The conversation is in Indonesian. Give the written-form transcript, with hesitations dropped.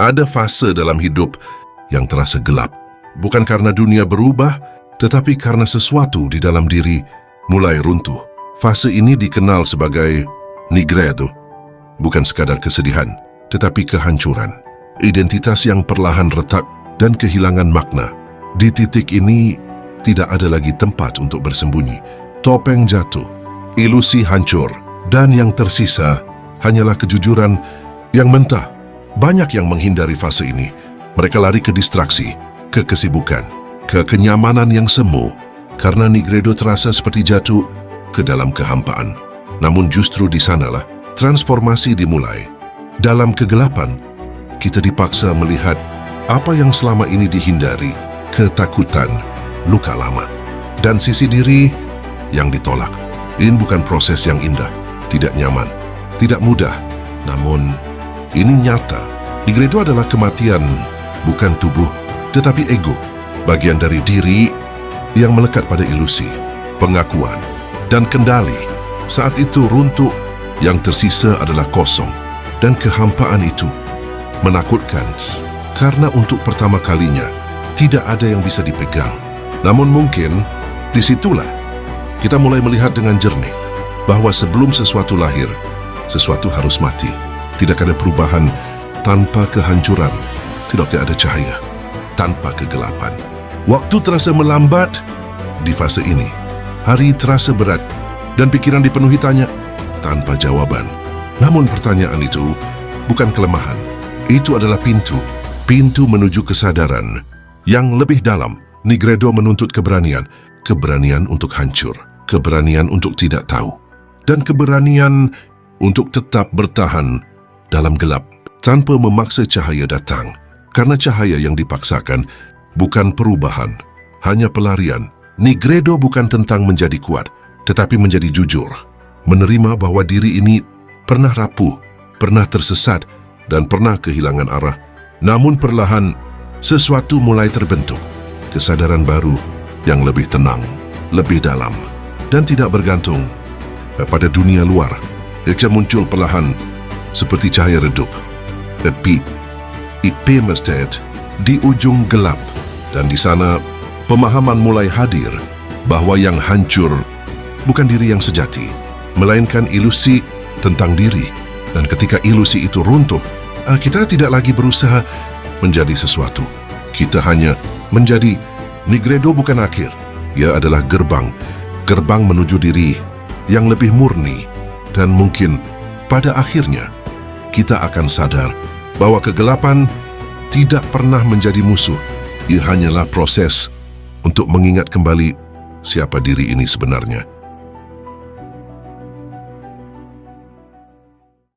Ada fase dalam hidup yang terasa gelap. Bukan karena dunia berubah, tetapi karena sesuatu di dalam diri mulai runtuh. Fase ini dikenal sebagai nigredo. Bukan sekadar kesedihan, tetapi kehancuran. Identitas yang perlahan retak dan kehilangan makna. Di titik ini, tidak ada lagi tempat untuk bersembunyi. Topeng jatuh, ilusi hancur, dan yang tersisa hanyalah kejujuran yang mentah. Banyak yang menghindari fase ini. Mereka lari ke distraksi, ke kesibukan, ke kenyamanan yang semu, karena nigredo terasa seperti jatuh ke dalam kehampaan. Namun justru di sanalah transformasi dimulai. Dalam kegelapan, kita dipaksa melihat apa yang selama ini dihindari, ketakutan, luka lama, dan sisi diri yang ditolak. Ini bukan proses yang indah, tidak nyaman, tidak mudah, namun ini nyata. Nigredo adalah kematian, bukan tubuh, tetapi ego, bagian dari diri yang melekat pada ilusi, pengakuan, dan kendali. Saat itu runtuh, yang tersisa adalah kosong, dan kehampaan itu menakutkan, karena untuk pertama kalinya tidak ada yang bisa dipegang. Namun mungkin disitulah kita mulai melihat dengan jernih bahwa sebelum sesuatu lahir, sesuatu harus mati. Tidak ada perubahan tanpa kehancuran, tidak ada cahaya tanpa kegelapan. Waktu terasa melambat di fase ini. Hari terasa berat dan pikiran dipenuhi tanya tanpa jawaban. Namun pertanyaan itu bukan kelemahan. Itu adalah pintu menuju kesadaran yang lebih dalam. Nigredo menuntut keberanian, keberanian untuk hancur, keberanian untuk tidak tahu, dan keberanian untuk tetap bertahan dalam gelap tanpa memaksa cahaya datang. Karena cahaya yang dipaksakan bukan perubahan, hanya pelarian. Nigredo bukan tentang menjadi kuat, tetapi menjadi jujur. Menerima bahwa diri ini pernah rapuh, pernah tersesat, dan pernah kehilangan arah. Namun perlahan, sesuatu mulai terbentuk. Kesadaran baru yang lebih tenang, lebih dalam, dan tidak bergantung pada dunia luar. Ia muncul perlahan seperti cahaya redup. Ipemested di ujung gelap, dan di sana pemahaman mulai hadir bahwa yang hancur bukan diri yang sejati, melainkan ilusi tentang diri. Dan ketika ilusi itu runtuh, kita tidak lagi berusaha menjadi sesuatu. Kita hanya menjadi. Nigredo bukan akhir, ia adalah gerbang menuju diri yang lebih murni. Dan mungkin pada akhirnya kita akan sadar bahwa kegelapan tidak pernah menjadi musuh. Ia hanyalah proses untuk mengingat kembali siapa diri ini sebenarnya.